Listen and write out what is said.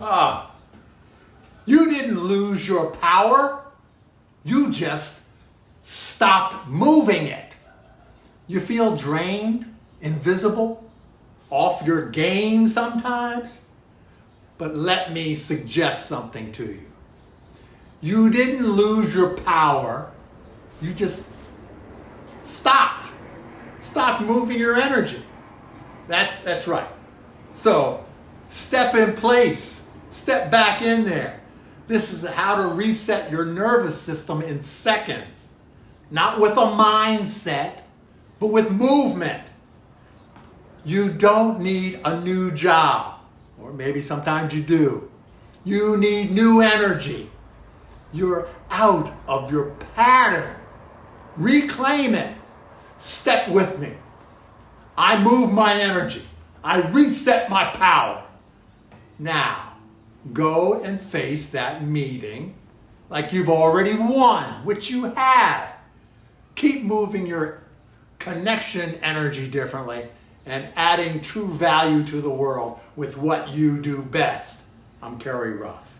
Ah, you didn't lose your power. You just stopped moving it. You feel drained, invisible, off your game sometimes? But let me suggest something to you. You didn't lose your power. You just stopped. Stopped moving your energy. That's right. So, step in place. Step back in there. This is how to reset your nervous system in seconds. Not with a mindset, but with movement. You don't need a new job. Or maybe sometimes you do. You need new energy. You're out of your pattern. Reclaim it. Step with me. I move my energy. I reset my power. Now, go and face that meeting like you've already won, which you have. Keep moving your connection energy differently and adding true value to the world with what you do best. I'm Kerry Ruff.